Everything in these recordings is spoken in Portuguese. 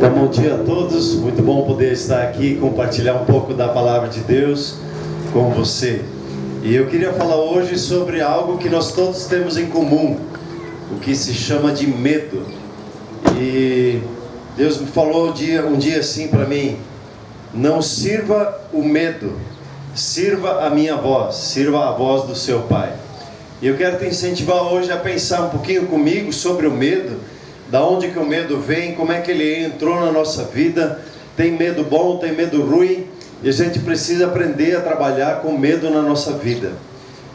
Então, bom dia a todos, muito bom poder estar aqui e compartilhar um pouco da palavra de Deus com você. E eu queria falar hoje sobre algo que nós todos temos em comum, o que se chama de medo. E Deus me falou um dia assim para mim: não sirva o medo, sirva a minha voz, sirva a voz do seu Pai. E eu quero te incentivar hoje a pensar um pouquinho comigo sobre o medo. Da onde que o medo vem, como é que ele entrou na nossa vida. Tem medo bom, tem medo ruim, e a gente precisa aprender a trabalhar com medo na nossa vida.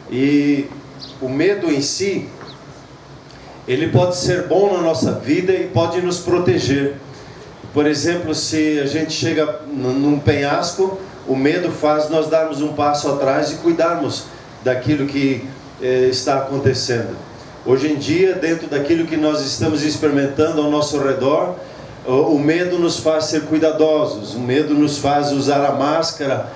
E o medo em si, ele pode ser bom na nossa vida e pode nos proteger. Por exemplo, se a gente chega num penhasco, o medo faz nós darmos um passo atrás e cuidarmos daquilo que está acontecendo. Hoje em dia, dentro daquilo que nós estamos experimentando ao nosso redor, o medo nos faz ser cuidadosos, o medo nos faz usar a máscara,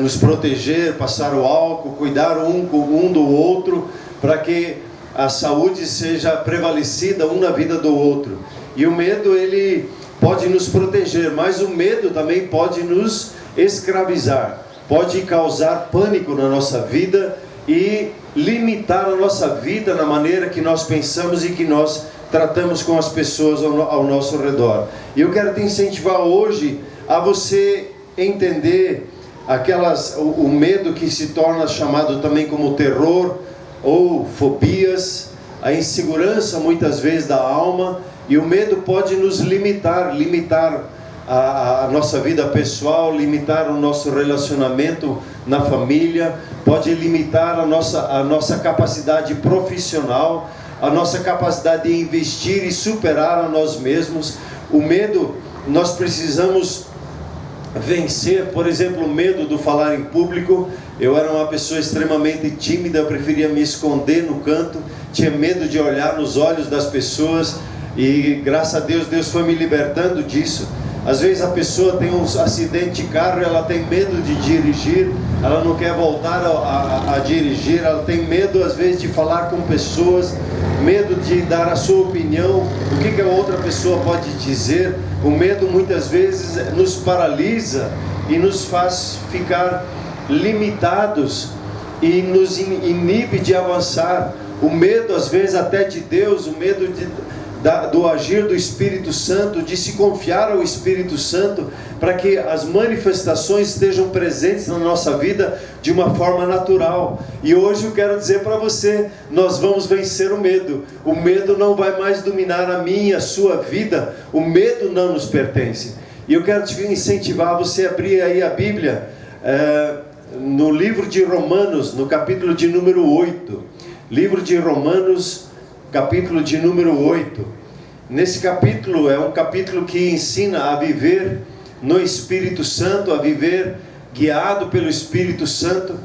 nos proteger, passar o álcool, cuidar um do outro, para que a saúde seja prevalecida um na vida do outro. E o medo, ele pode nos proteger, mas o medo também pode nos escravizar, pode causar pânico na nossa vida e limitar a nossa vida na maneira que nós pensamos e que nós tratamos com as pessoas ao nosso redor. E eu quero te incentivar hoje a você entender o medo que se torna chamado também como terror ou fobias, a insegurança muitas vezes da alma. E o medo pode nos limitar a nossa vida pessoal, limitar o nosso relacionamento na família, pode limitar a nossa capacidade profissional, a nossa capacidade de investir e superar a nós mesmos. O medo, nós precisamos vencer. Por exemplo, o medo do falar em público. Eu era uma pessoa extremamente tímida, eu preferia me esconder no canto, tinha medo de olhar nos olhos das pessoas, e graças a Deus, Deus foi me libertando disso. Às vezes a pessoa tem um acidente de carro, ela tem medo de dirigir, ela não quer voltar a dirigir, ela tem medo às vezes de falar com pessoas, medo de dar a sua opinião, o que a outra pessoa pode dizer. O medo muitas vezes nos paralisa e nos faz ficar limitados e nos inibe de avançar. O medo às vezes até de Deus, o medo do agir do Espírito Santo, de se confiar ao Espírito Santo, para que as manifestações estejam presentes na nossa vida de uma forma natural. E hoje eu quero dizer para você, nós vamos vencer o medo. O medo não vai mais dominar a minha, a sua vida. O medo não nos pertence. E eu quero te incentivar a você abrir aí a Bíblia, no livro de Romanos, no capítulo de número 8. Livro de Romanos, capítulo de número 8. Nesse capítulo, é um capítulo que ensina a viver no Espírito Santo, a viver guiado pelo Espírito Santo.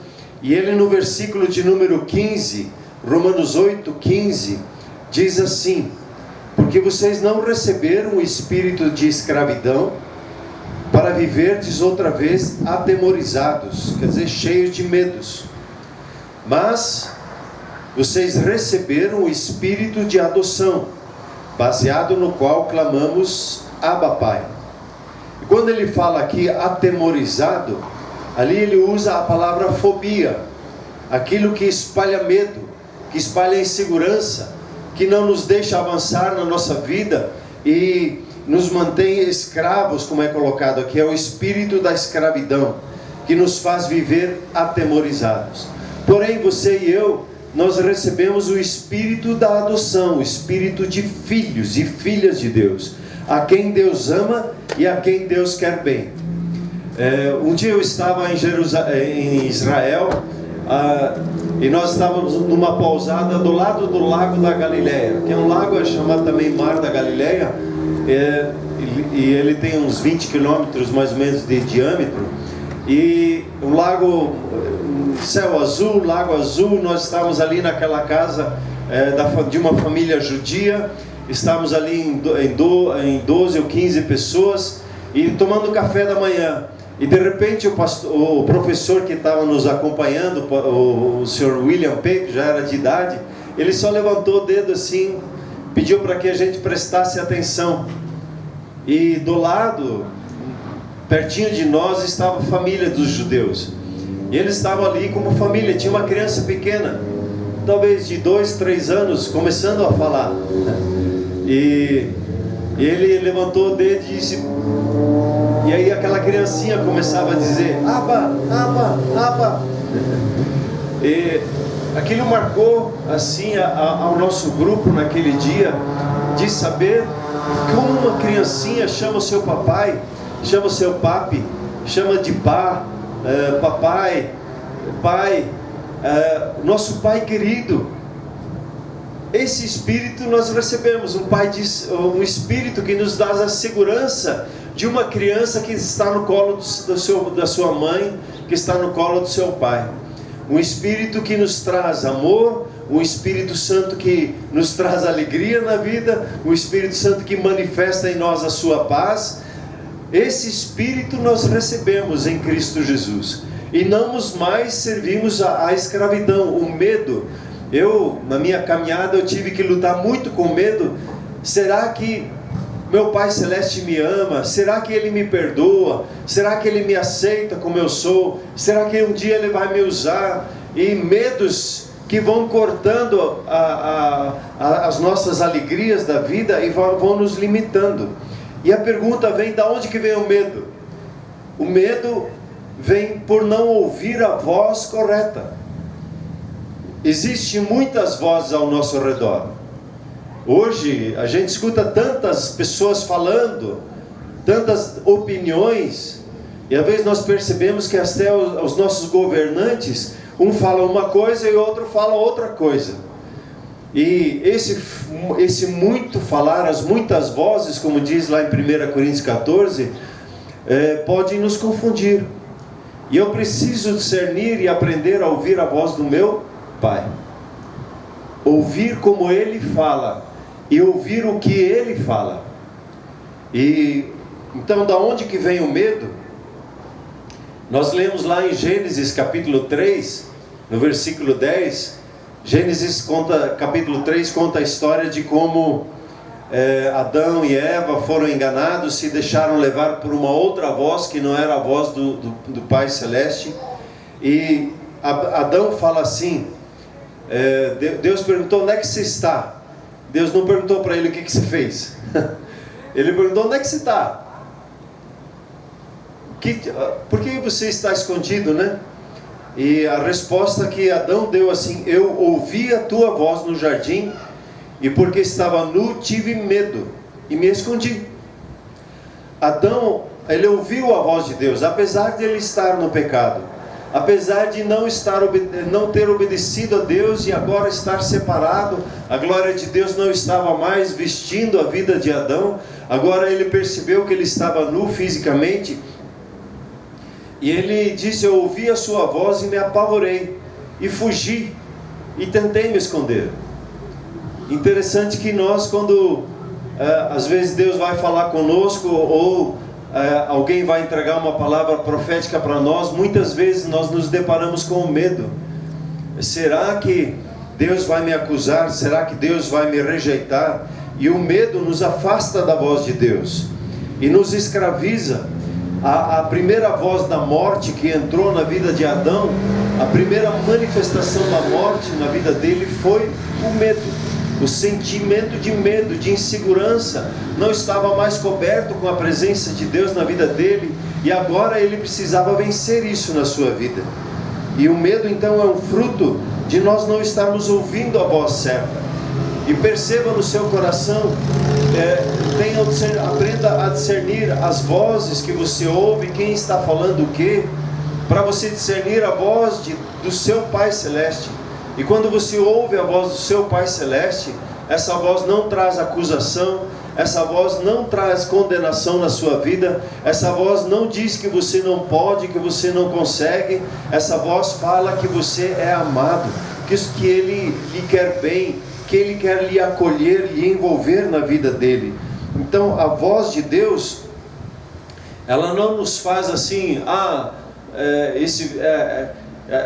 E ele, no versículo de número 15, Romanos 8, 15, diz assim: porque vocês não receberam o espírito de escravidão para viverdes outra vez atemorizados, quer dizer, cheios de medos, mas vocês receberam o espírito de adoção, baseado no qual clamamos Abba Pai. E quando ele fala aqui atemorizado, ali ele usa a palavra fobia, aquilo que espalha medo, que espalha insegurança, que não nos deixa avançar na nossa vida e nos mantém escravos, como é colocado aqui. É o espírito da escravidão que nos faz viver atemorizados. Porém, você e eu, nós recebemos o espírito da adoção, o espírito de filhos e filhas de Deus, a quem Deus ama e a quem Deus quer bem. Um dia eu estava em Israel, e nós estávamos numa pousada do lado do lago da Galileia, que é um lago chamado também Mar da Galileia, e ele tem uns 20 quilômetros mais ou menos de diâmetro, e um lago, céu azul, lago azul. Nós estávamos ali naquela casa de uma família judia, estávamos ali em 12 ou 15 pessoas, e tomando café da manhã. E de repente o professor que estava nos acompanhando, o Sr. William Peck, já era de idade, ele só levantou o dedo assim, pediu para que a gente prestasse atenção. E do lado, pertinho de nós, estava a família dos judeus. E eles estavam ali como família. Tinha uma criança pequena, talvez de 2, 3 anos, começando a falar. E ele levantou o dedo e disse... E aí aquela criancinha começava a dizer: Abba, Abba, Abba. E aquilo marcou assim ao nosso grupo naquele dia, de saber como uma criancinha chama o seu papai, chama o seu papi, chama de papai, pai, nosso pai querido. Esse espírito nós recebemos, um espírito que nos dá a segurança de uma criança que está no colo da sua mãe, que está no colo do seu pai. Um espírito que nos traz amor, um Espírito Santo que nos traz alegria na vida, um Espírito Santo que manifesta em nós a sua paz. Esse espírito nós recebemos em Cristo Jesus, e não mais servimos à escravidão, o medo. Na minha caminhada, eu tive que lutar muito com medo. Será que meu Pai Celeste me ama? Será que Ele me perdoa? Será que Ele me aceita como eu sou? Será que um dia Ele vai me usar? E medos que vão cortando as nossas alegrias da vida e vão nos limitando. E a pergunta vem: da onde que vem o medo? O medo vem por não ouvir a voz correta. Existem muitas vozes ao nosso redor. Hoje a gente escuta tantas pessoas falando, tantas opiniões, e às vezes nós percebemos que até os nossos governantes, um fala uma coisa e o outro fala outra coisa. E esse muito falar, as muitas vozes, como diz lá em 1 Coríntios 14, podem nos confundir. E eu preciso discernir e aprender a ouvir a voz do meu Pai, ouvir como Ele fala e ouvir o que Ele fala. E então, da onde que vem o medo? Nós lemos lá em Gênesis capítulo 3, no versículo 10. Gênesis capítulo 3 conta a história de como Adão e Eva foram enganados, se deixaram levar por uma outra voz que não era a voz do Pai Celeste. E Adão fala assim, Deus perguntou: onde é que você está? Deus não perguntou para ele o que você fez. Ele perguntou: onde é que você está? Por que você está escondido, né? E a resposta que Adão deu assim: eu ouvi a tua voz no jardim, e porque estava nu tive medo e me escondi. Adão, ele ouviu a voz de Deus, apesar de ele estar no pecado, apesar de não ter obedecido a Deus e agora estar separado. A glória de Deus não estava mais vestindo a vida de Adão. Agora ele percebeu que ele estava nu fisicamente, e ele disse: eu ouvi a sua voz e me apavorei, e fugi, e tentei me esconder. Interessante que nós, quando às vezes Deus vai falar conosco, ou alguém vai entregar uma palavra profética para nós, muitas vezes nós nos deparamos com o medo. Será que Deus vai me acusar? Será que Deus vai me rejeitar? E o medo nos afasta da voz de Deus e nos escraviza. A primeira voz da morte que entrou na vida de Adão, a primeira manifestação da morte na vida dele foi o medo. O sentimento de medo, de insegurança, não estava mais coberto com a presença de Deus na vida dele, e agora ele precisava vencer isso na sua vida. E o medo então é um fruto de nós não estarmos ouvindo a voz certa. E perceba no seu coração, aprenda a discernir as vozes que você ouve, quem está falando o quê, para você discernir a voz do seu Pai Celeste. E quando você ouve a voz do seu Pai Celeste, essa voz não traz acusação, essa voz não traz condenação na sua vida, essa voz não diz que você não pode, que você não consegue. Essa voz fala que você é amado, que Ele lhe quer bem, que Ele quer lhe acolher, lhe envolver na vida dele. Então a voz de Deus, ela não nos faz assim: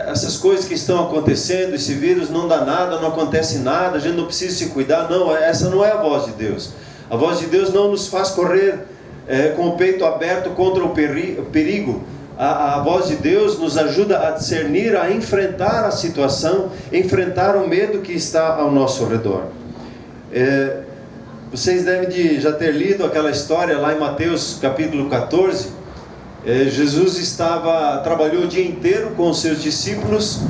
essas coisas que estão acontecendo, esse vírus não dá nada, não acontece nada, a gente não precisa se cuidar. Não, essa não é a voz de Deus. A voz de Deus não nos faz correr com o peito aberto contra o perigo. A voz de Deus nos ajuda a discernir, a enfrentar a situação, enfrentar o medo que está ao nosso redor. Vocês devem já ter lido aquela história lá em Mateus capítulo 14. Jesus trabalhou o dia inteiro com os seus discípulos,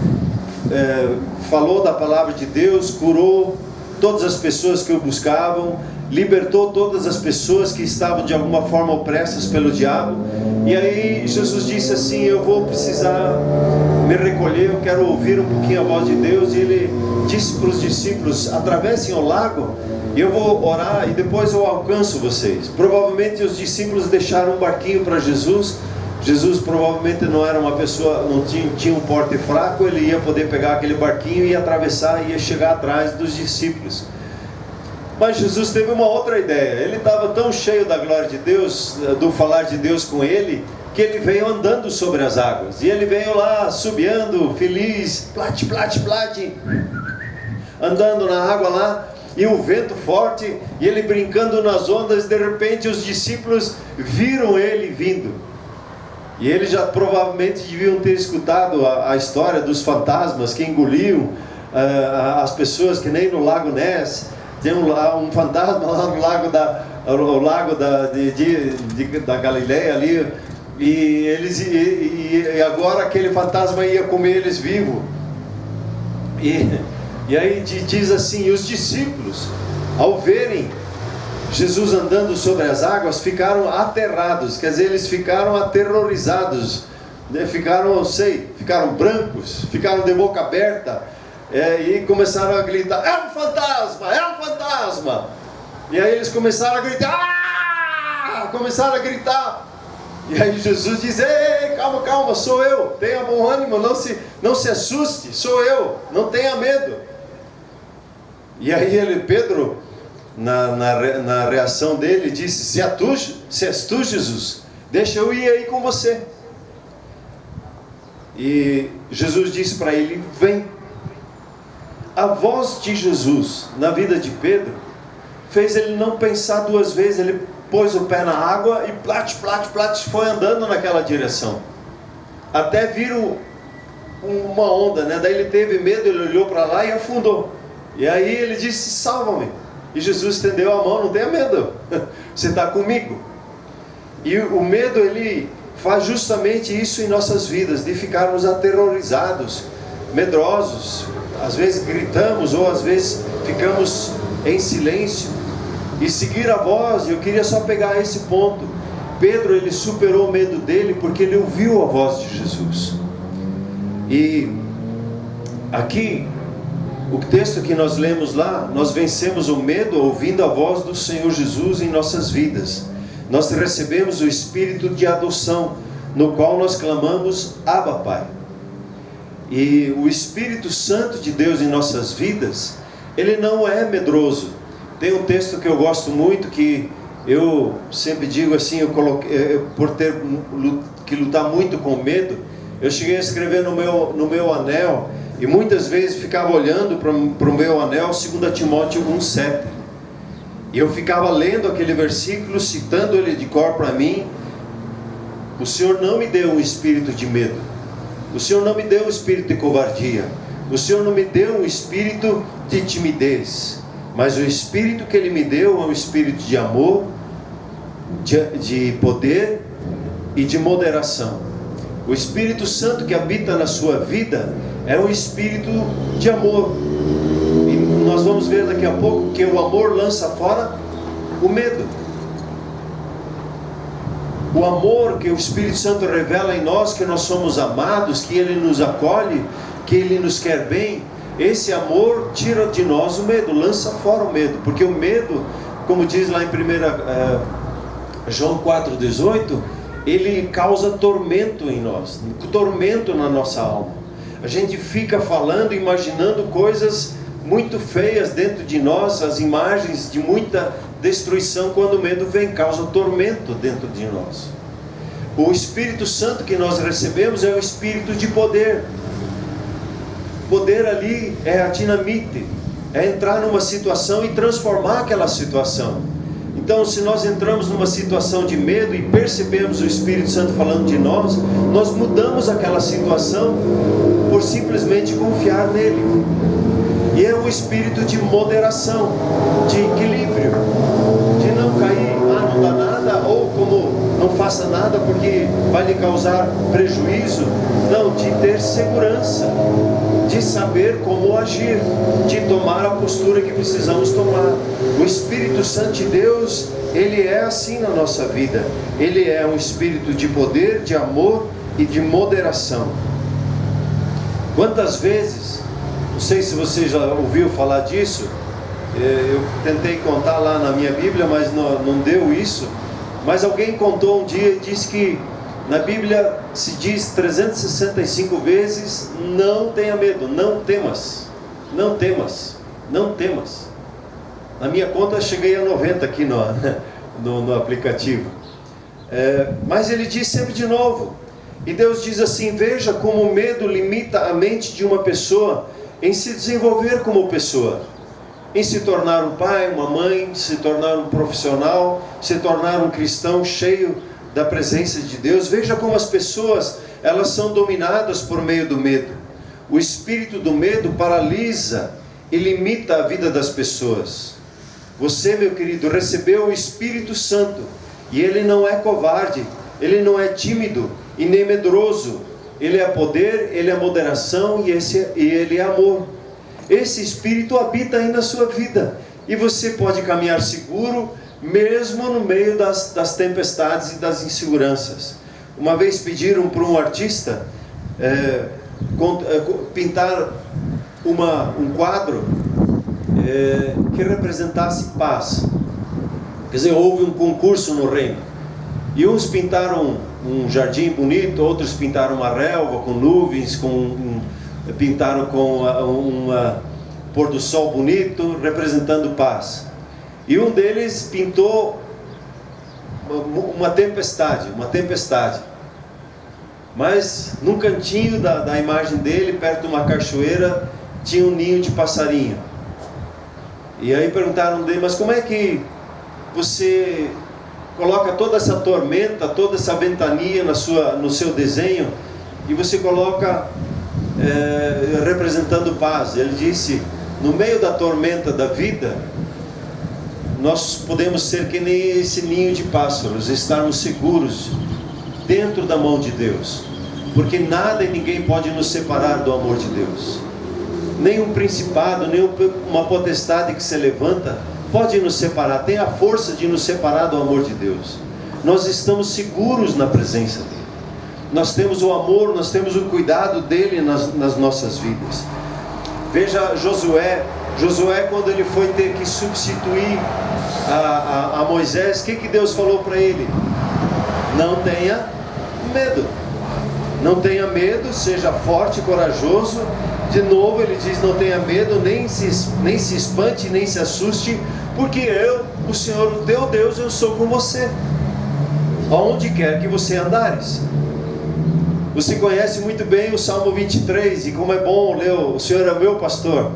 falou da palavra de Deus, curou todas as pessoas que o buscavam, libertou todas as pessoas que estavam de alguma forma opressas pelo diabo. E aí Jesus disse assim: eu vou precisar me recolher, eu quero ouvir um pouquinho a voz de Deus. E ele disse para os discípulos: atravessem o lago, eu vou orar e depois eu alcanço vocês. Provavelmente os discípulos deixaram um barquinho para Jesus. Jesus provavelmente não era uma pessoa, não tinha um porte fraco, ele ia poder pegar aquele barquinho e atravessar, ia chegar atrás dos discípulos. Mas Jesus teve uma outra ideia. Ele estava tão cheio da glória de Deus, do falar de Deus com ele, que ele veio andando sobre as águas. E ele veio lá, subiando, feliz, plat, plat, plat, andando na água lá, e o vento forte, e ele brincando nas ondas. De repente os discípulos viram ele vindo. E eles já provavelmente deviam ter escutado a história dos fantasmas que engoliam as pessoas, que nem no Lago Ness. Tem um fantasma lá no lago da Galileia ali, e agora aquele fantasma ia comer eles vivos. E aí diz assim: e os discípulos, ao verem Jesus andando sobre as águas, ficaram aterrados. Quer dizer, eles ficaram aterrorizados, né? Ficaram brancos, ficaram de boca aberta. E começaram a gritar: é um fantasma, é um fantasma. E aí eles começaram a gritar, começaram a gritar. E aí Jesus diz: ei, calma, calma, sou eu, tenha bom ânimo, não se assuste, sou eu, não tenha medo. E aí Pedro, na reação dele, disse: se és tu, Jesus, deixa eu ir aí com você. E Jesus disse para ele: vem. A voz de Jesus na vida de Pedro fez ele não pensar duas vezes. Ele pôs o pé na água e plat, plat, plat, foi andando naquela direção, até vir uma onda, né? Daí ele teve medo, ele olhou para lá e afundou. E aí ele disse: salva-me. E Jesus estendeu a mão: não tenha medo, você está comigo. E o medo, ele faz justamente isso em nossas vidas, de ficarmos aterrorizados, medrosos. Às vezes gritamos, ou às vezes ficamos em silêncio. E seguir a voz, eu queria só pegar esse ponto. Pedro, ele superou o medo dele porque ele ouviu a voz de Jesus. E aqui, o texto que nós lemos lá: nós vencemos o medo ouvindo a voz do Senhor Jesus em nossas vidas. Nós recebemos o Espírito de adoção, no qual nós clamamos: Abba, Pai. E o Espírito Santo de Deus em nossas vidas, ele não é medroso. Tem um texto que eu gosto muito, que eu sempre digo assim, por ter que lutar muito com medo, eu cheguei a escrever no meu anel, e muitas vezes ficava olhando para o meu anel, 2 Timóteo 1,7. E eu ficava lendo aquele versículo, citando ele de cor para mim: o Senhor não me deu um espírito de medo, o Senhor não me deu um espírito de covardia, o Senhor não me deu um espírito de timidez, mas o espírito que Ele me deu é um espírito de amor, de poder e de moderação. O Espírito Santo que habita na sua vida é um espírito de amor. E nós vamos ver daqui a pouco que o amor lança fora o medo. O amor que o Espírito Santo revela em nós, que nós somos amados, que Ele nos acolhe, que Ele nos quer bem. Esse amor tira de nós o medo, lança fora o medo. Porque o medo, como diz lá em 1 João 4,18, ele causa tormento em nós, tormento na nossa alma. A gente fica falando, imaginando coisas muito feias dentro de nós, as imagens de muita destruição. Quando o medo vem, causa tormento dentro de nós. O Espírito Santo que nós recebemos é um espírito de poder. Poder ali é a dinamite, é entrar numa situação e transformar aquela situação. Então, se nós entramos numa situação de medo e percebemos o Espírito Santo falando de nós, nós mudamos aquela situação por simplesmente confiar nele. E é um espírito de moderação, de equilíbrio, de não cair, não dá nada, ou como não faça nada porque vai lhe causar prejuízo. Não, de ter segurança, de saber como agir, de tomar a postura que precisamos tomar. O Espírito Santo de Deus, ele é assim na nossa vida. Ele é um espírito de poder, de amor e de moderação. Quantas vezes, não sei se você já ouviu falar disso, eu tentei contar lá na minha Bíblia, mas não deu isso. Mas alguém contou um dia e disse que na Bíblia se diz 365 vezes: não tenha medo, não temas, não temas, não temas. Na minha conta eu cheguei a 90 aqui no aplicativo. Mas ele diz sempre de novo. E Deus diz assim: veja como o medo limita a mente de uma pessoa em se desenvolver como pessoa, em se tornar um pai, uma mãe, se tornar um profissional, se tornar um cristão cheio da presença de Deus. Veja como as pessoas, elas são dominadas por meio do medo. O espírito do medo paralisa e limita a vida das pessoas. Você, meu querido, recebeu o Espírito Santo, e ele não é covarde, ele não é tímido e nem medroso. Ele é poder, ele é moderação e ele é amor. Esse Espírito habita aí na sua vida, e você pode caminhar seguro, mesmo no meio das tempestades e das inseguranças. Uma vez pediram para um artista pintar um quadro que representasse paz. Quer dizer, houve um concurso no reino, e uns pintaram um jardim bonito, outros pintaram uma relva com nuvens, pintaram com um pôr do sol bonito, representando paz. E um deles pintou uma tempestade. Mas num cantinho da imagem dele, perto de uma cachoeira, tinha um ninho de passarinho. E aí perguntaram dele: mas como é que você coloca toda essa tormenta, toda essa ventania no seu desenho, e você coloca representando paz? Ele disse: no meio da tormenta da vida, nós podemos ser que nem esse ninho de pássaros, estarmos seguros dentro da mão de Deus, porque nada e ninguém pode nos separar do amor de Deus. Nem um principado, nem uma potestade que se levanta pode nos separar, tem a força de nos separar do amor de Deus. Nós estamos seguros na presença dele, nós temos o amor, nós temos o cuidado dele nas nossas vidas. Veja Josué, quando ele foi ter que substituir a Moisés, o que Deus falou para ele? Não tenha medo, não tenha medo, seja forte e corajoso. De novo ele diz: não tenha medo, nem se espante, nem se assuste, porque eu, o Senhor, o teu Deus, eu sou com você, aonde quer que você andares. Você conhece muito bem o Salmo 23, e como é bom ler: o Senhor é meu pastor,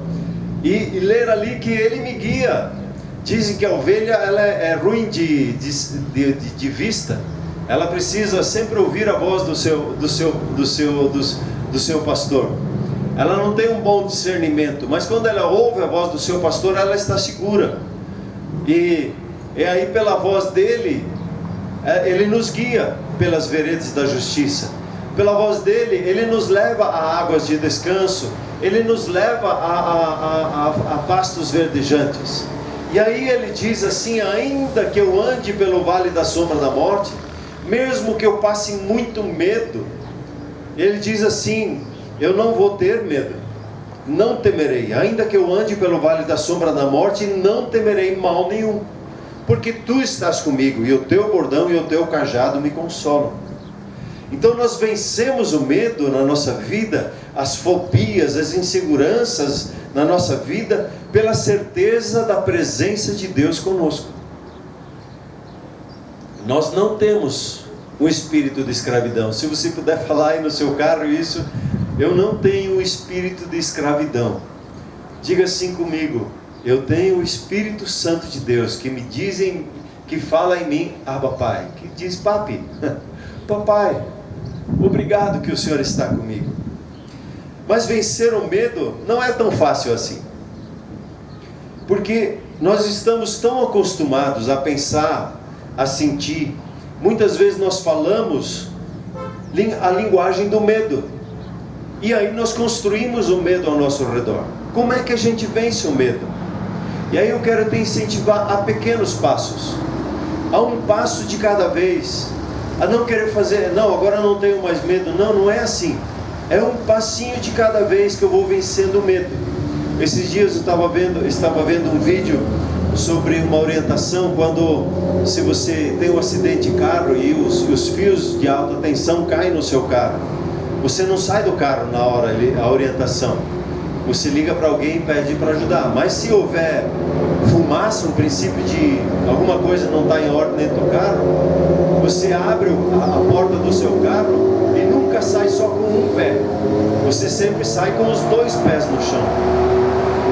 e ler ali que ele me guia. Dizem que a ovelha, ela é ruim de vista, ela precisa sempre ouvir a voz do seu pastor. Ela não tem um bom discernimento, mas quando ela ouve a voz do seu pastor, ela está segura. E aí, pela voz dele, ele nos guia pelas veredas da justiça. Pela voz dele, ele nos leva a águas de descanso, ele nos leva a pastos verdejantes. E aí ele diz assim: ainda que eu ande pelo vale da sombra da morte, mesmo que eu passe muito medo, ele diz assim: eu não vou ter medo, não temerei. Ainda que eu ande pelo vale da sombra da morte, não temerei mal nenhum, porque tu estás comigo, e o teu bordão e o teu cajado me consolam. Então nós vencemos o medo na nossa vida, as fobias, as inseguranças na nossa vida, pela certeza da presença de Deus conosco. Nós não temos um espírito de escravidão. Se você puder falar aí no seu carro isso: eu não tenho o espírito de escravidão. Diga assim comigo: eu tenho o Espírito Santo de Deus, que me que fala em mim, Abba Pai, que diz, papi, papai, obrigado que o Senhor está comigo. Mas vencer o medo não é tão fácil assim, porque nós estamos tão acostumados a pensar, a sentir, muitas vezes nós falamos a linguagem do medo, e aí nós construímos o medo ao nosso redor. Como é que a gente vence o medo? E aí eu quero te incentivar a pequenos passos, a um passo de cada vez, a não querer fazer, não, agora não tenho mais medo. Não, não é assim. É um passinho de cada vez que eu vou vencendo o medo. Esses dias eu estava vendo um vídeo sobre uma orientação quando, se você tem um acidente de carro e os fios de alta tensão caem no seu carro, você não sai do carro na hora, a orientação. Você liga para alguém e pede para ajudar. Mas se houver fumaça, um princípio de alguma coisa não está em ordem dentro do carro, você abre a porta do seu carro e nunca sai só com um pé. Você sempre sai com os dois pés no chão.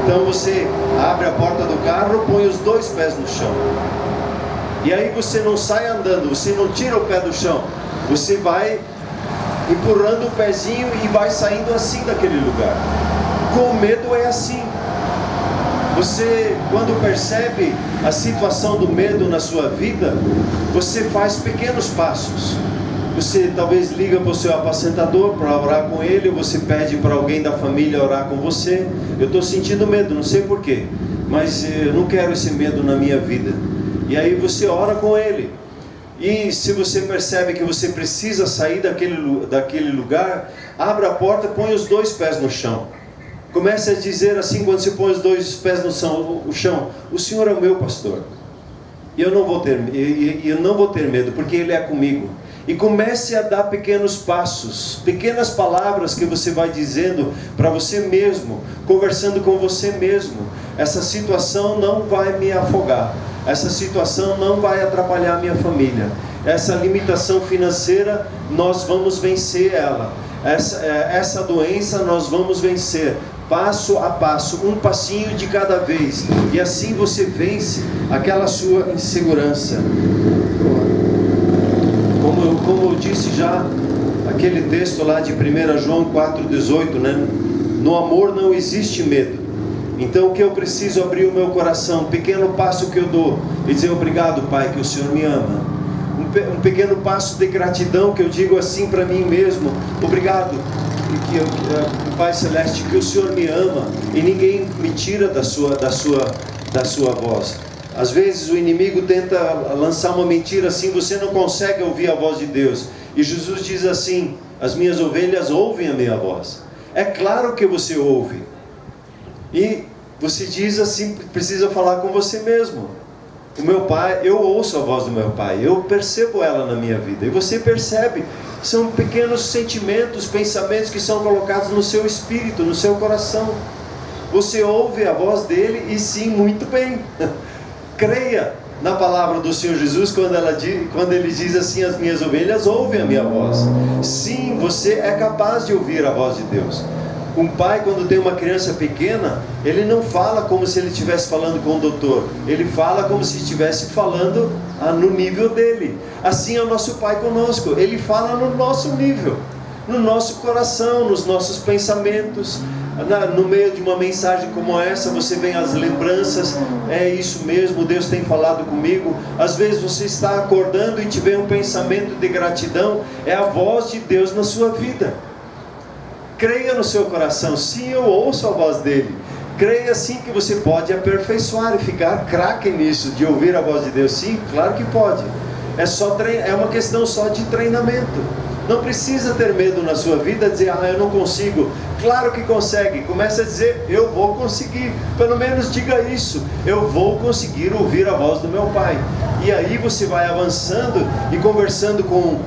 Então você abre a porta do carro, põe os dois pés no chão. E aí você não sai andando, você não tira o pé do chão. Você vai empurrando o pezinho e vai saindo assim daquele lugar. Com o medo é assim. Você, quando percebe a situação do medo na sua vida, você faz pequenos passos. Você talvez liga para o seu apacentador para orar com ele, ou você pede para alguém da família orar com você. Eu estou sentindo medo, não sei porquê, mas eu não quero esse medo na minha vida. E aí você ora com ele. E se você percebe que você precisa sair daquele lugar, abra a porta, põe os dois pés no chão. Comece a dizer assim, quando você põe os dois pés no chão, o Senhor é o meu pastor. E eu não vou ter medo, porque Ele é comigo. E comece a dar pequenos passos, pequenas palavras que você vai dizendo para você mesmo, conversando com você mesmo. Essa situação não vai me afogar. Essa situação não vai atrapalhar a minha família. Essa limitação financeira, nós vamos vencer ela. Essa doença nós vamos vencer. Passo a passo, um passinho de cada vez. E assim você vence aquela sua insegurança. Como eu disse já, aquele texto lá de 1 João 4,18, né? No amor não existe medo. Então o que eu preciso? Abrir o meu coração, um pequeno passo que eu dou e dizer obrigado, Pai, que o Senhor me ama. Um pequeno passo de gratidão que eu digo assim para mim mesmo: obrigado, Pai Celeste, que o Senhor me ama e ninguém me tira da sua voz. Às vezes o inimigo tenta lançar uma mentira assim, você não consegue ouvir a voz de Deus. E Jesus diz assim: as minhas ovelhas ouvem a minha voz. É claro que você ouve. E você diz assim, precisa falar com você mesmo. O meu Pai, eu ouço a voz do meu Pai, eu percebo ela na minha vida. E você percebe, são pequenos sentimentos, pensamentos que são colocados no seu espírito, no seu coração. Você ouve a voz dele e sim, muito bem. Creia na palavra do Senhor Jesus quando ele diz assim: as minhas ovelhas ouvem a minha voz. Sim, você é capaz de ouvir a voz de Deus. Um pai, quando tem uma criança pequena, ele não fala como se ele estivesse falando com o doutor. Ele fala como se estivesse falando no nível dele. Assim é o nosso Pai conosco. Ele fala no nosso nível, no nosso coração, nos nossos pensamentos. No meio de uma mensagem como essa, você vem as lembranças. É isso mesmo, Deus tem falado comigo. Às vezes você está acordando e te vem um pensamento de gratidão. É a voz de Deus na sua vida. Creia no seu coração: sim, eu ouço a voz dele. Creia sim que você pode aperfeiçoar e ficar craque nisso, de ouvir a voz de Deus. Sim, claro que pode. É uma questão só de treinamento. Não precisa ter medo na sua vida, dizer: eu não consigo. Claro que consegue. Comece a dizer: eu vou conseguir. Pelo menos diga isso: eu vou conseguir ouvir a voz do meu Pai. E aí você vai avançando e conversando com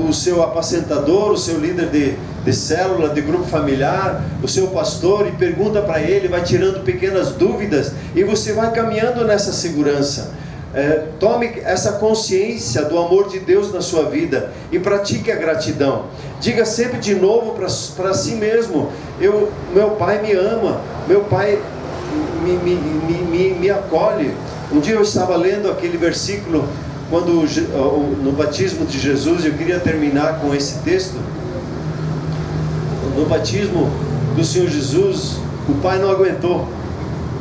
o seu apacentador, o seu líder de célula, de grupo familiar, o seu pastor, e pergunta para ele, vai tirando pequenas dúvidas, e você vai caminhando nessa segurança. Tome essa consciência do amor de Deus na sua vida e pratique a gratidão. Diga sempre de novo para si mesmo: meu Pai me ama, meu Pai me acolhe, Um dia eu estava lendo aquele versículo no batismo de Jesus. Eu queria terminar com esse texto. No batismo do Senhor Jesus, o Pai não aguentou.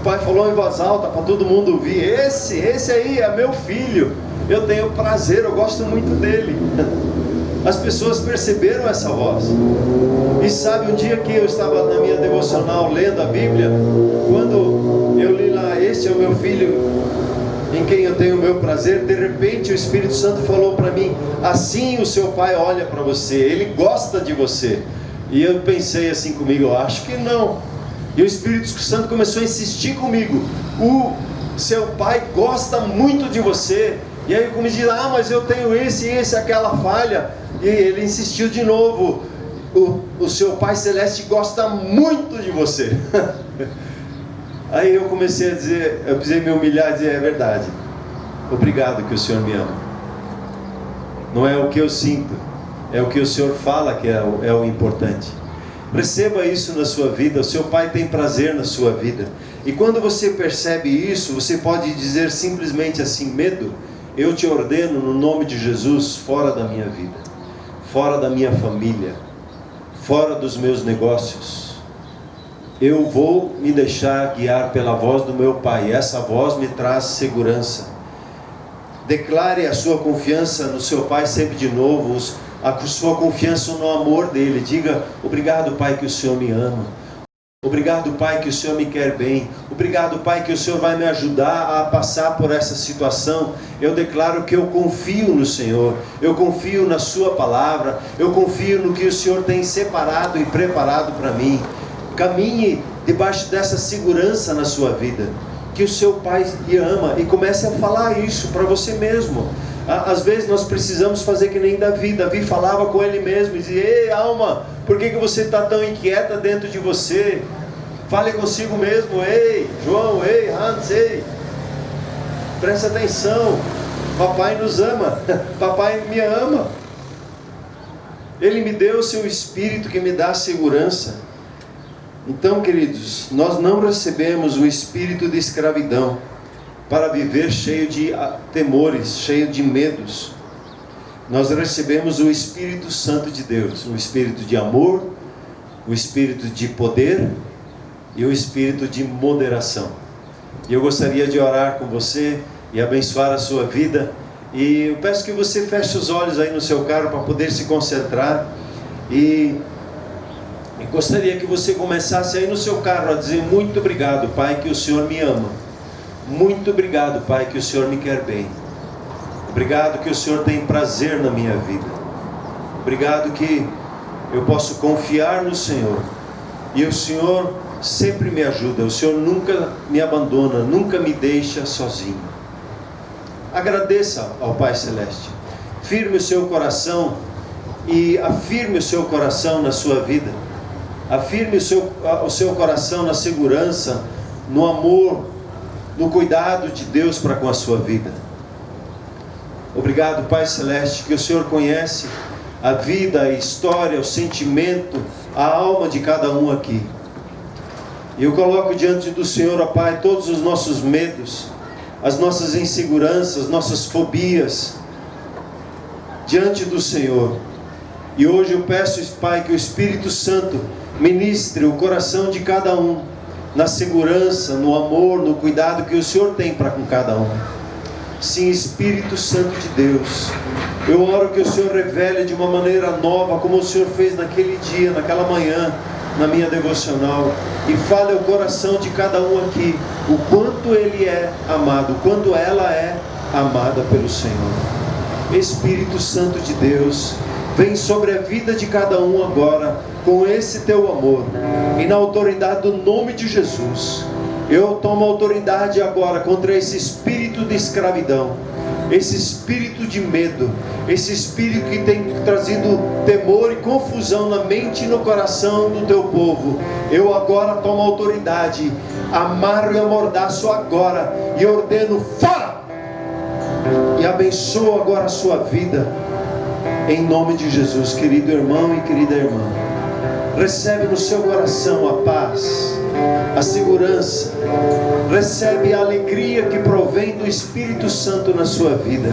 O Pai falou em voz alta para todo mundo ouvir: esse aí é meu filho, eu tenho prazer, eu gosto muito dele. As pessoas perceberam essa voz. E sabe, um dia que eu estava na minha devocional lendo a Bíblia, quando eu li lá: este é o meu filho em quem eu tenho o meu prazer, de repente o Espírito Santo falou para mim: assim o seu Pai olha para você, Ele gosta de você. E eu pensei assim comigo: eu acho que não. E o Espírito Santo começou a insistir comigo: o seu Pai gosta muito de você. E aí eu comecei a dizer: mas eu tenho aquela falha. E ele insistiu de novo: o seu Pai Celeste gosta muito de você. Aí eu comecei a dizer, eu precisei me humilhar e dizer: é verdade, obrigado que o Senhor me ama. Não é o que eu sinto, é o que o Senhor fala que é o importante. Receba isso na sua vida. O seu Pai tem prazer na sua vida. E quando você percebe isso, você pode dizer simplesmente assim: medo, eu te ordeno no nome de Jesus, fora da minha vida, fora da minha família, fora dos meus negócios. Eu vou me deixar guiar pela voz do meu Pai. Essa voz me traz segurança. Declare a sua confiança no seu Pai sempre de novo, a sua confiança no amor dele. Diga: obrigado, Pai, que o Senhor me ama. Obrigado, Pai, que o Senhor me quer bem. Obrigado, Pai, que o Senhor vai me ajudar a passar por essa situação. Eu declaro que eu confio no Senhor. Eu confio na sua palavra. Eu confio no que o Senhor tem separado e preparado para mim. Caminhe debaixo dessa segurança na sua vida, que o seu Pai lhe ama, e comece a falar isso para você mesmo. Às vezes nós precisamos fazer que nem Davi. Davi falava com ele mesmo e dizia: ei, alma, por que você está tão inquieta dentro de você? Fale consigo mesmo: ei, João, ei, Hans, ei, presta atenção, papai nos ama, papai me ama. Ele me deu o seu Espírito que me dá segurança. Então, queridos, nós não recebemos o espírito de escravidão para viver cheio de temores, cheio de medos. Nós recebemos o Espírito Santo de Deus, o Espírito de amor, o Espírito de poder e o Espírito de moderação. E eu gostaria de orar com você e abençoar a sua vida. E eu peço que você feche os olhos aí no seu carro para poder se concentrar. E gostaria que você começasse aí no seu carro a dizer: muito obrigado, Pai, que o Senhor me ama. Muito obrigado, Pai, que o Senhor me quer bem. Obrigado que o Senhor tem prazer na minha vida. Obrigado que eu posso confiar no Senhor. E o Senhor sempre me ajuda. O Senhor nunca me abandona, nunca me deixa sozinho. Agradeça ao Pai Celeste. Firme o seu coração e afirme o seu coração na sua vida. Afirme o seu coração na segurança, no amor, no cuidado de Deus para com a sua vida. Obrigado, Pai Celeste, que o Senhor conhece a vida, a história, o sentimento, a alma de cada um aqui. E eu coloco diante do Senhor, ó Pai, todos os nossos medos, as nossas inseguranças, nossas fobias, diante do Senhor. E hoje eu peço, Pai, que o Espírito Santo ministre o coração de cada um, na segurança, no amor, no cuidado que o Senhor tem para com cada um. Sim, Espírito Santo de Deus, eu oro que o Senhor revele de uma maneira nova, como o Senhor fez naquele dia, naquela manhã, na minha devocional, e fale ao coração de cada um aqui, o quanto ele é amado, o quanto ela é amada pelo Senhor. Espírito Santo de Deus, vem sobre a vida de cada um agora, com esse teu amor, e na autoridade do nome de Jesus, eu tomo autoridade agora contra esse espírito de escravidão, esse espírito de medo, esse espírito que tem trazido temor e confusão na mente e no coração do teu povo. Eu agora tomo autoridade, amarro e amordaço agora, e ordeno: fora! E abençoo agora a sua vida, em nome de Jesus. Querido irmão e querida irmã, recebe no seu coração a paz, a segurança, recebe a alegria que provém do Espírito Santo na sua vida,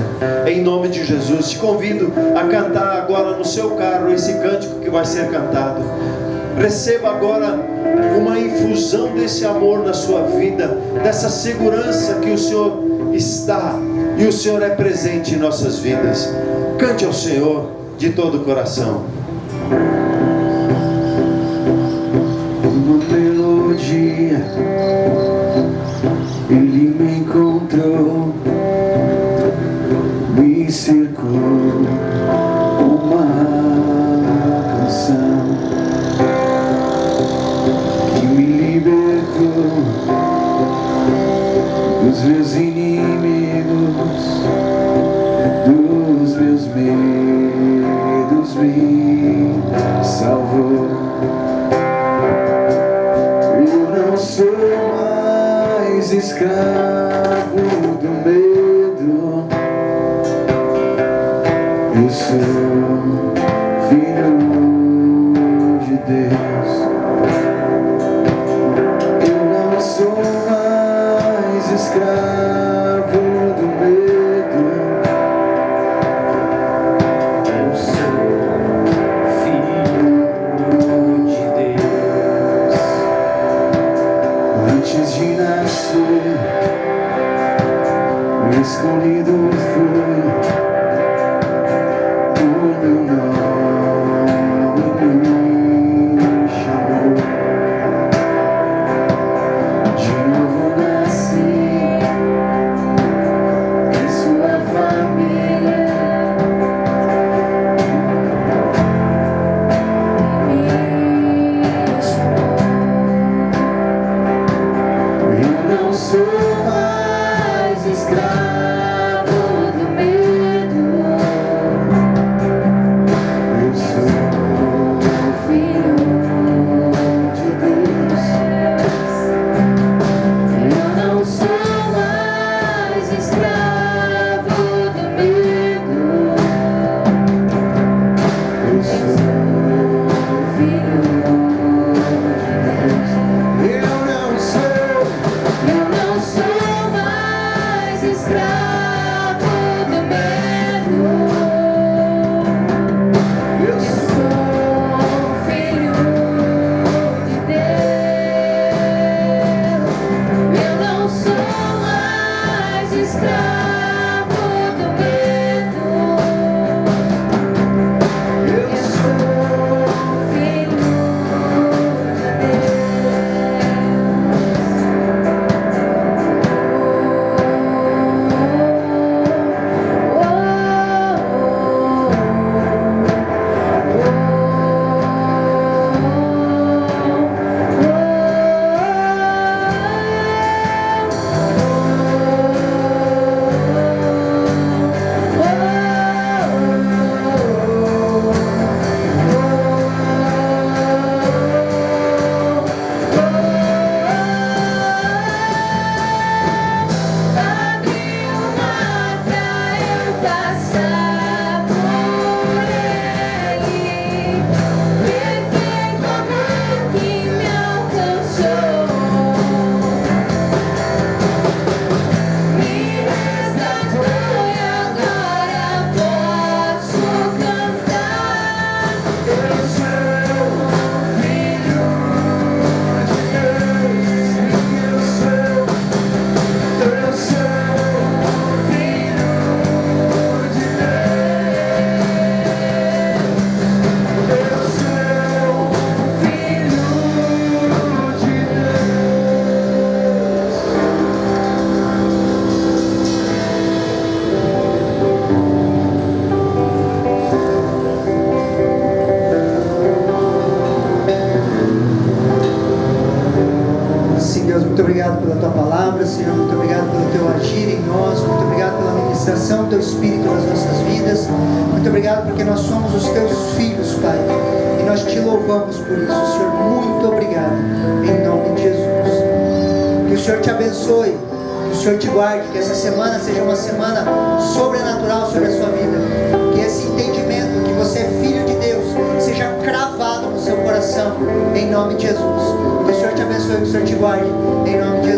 em nome de Jesus. Te convido a cantar agora no seu carro esse cântico que vai ser cantado. Receba agora uma infusão desse amor na sua vida, dessa segurança que o Senhor está e o Senhor é presente em nossas vidas. Cante ao Senhor de todo o coração. Uma melodia, Ele me encontrou, me cercou, uma canção que me libertou dos meus inimigos, dos meus medos, me salvou. Não sou mais escravo do medo, eu sou filho de Deus. Eu não sou mais escravo do medo, eu sou filho de Deus. Antes de nascer, escolhido fui, o meu nome me chamou. De novo nasci em sua família, me chamou. Eu não sou mais escravo do medo, eu sou filho de Deus. Eu não sou mais escravo do medo, eu sou filho de Deus. Eu não sou mais escravo do medo, eu sou filho de Deus. Eu não sou mais escravo do medo, eu sou filho de Deus. Sim, Deus, muito obrigado pela Tua palavra, Senhor, muito obrigado pelo Teu agir em nós, muito obrigado pela ministração do Teu Espírito nas nossas vidas, muito obrigado porque nós somos os Teus filhos, Pai, e nós Te louvamos por isso, Senhor, muito obrigado, em nome de Jesus. Que o Senhor te abençoe, que o Senhor te guarde, que essa semana seja uma semana sobrenatural sobre a sua vida, que esse entendimento que você é filho de Deus seja cravado no seu coração, em nome de Jesus. Que o Senhor te abençoe, que o Senhor te guarde, em nome de Jesus.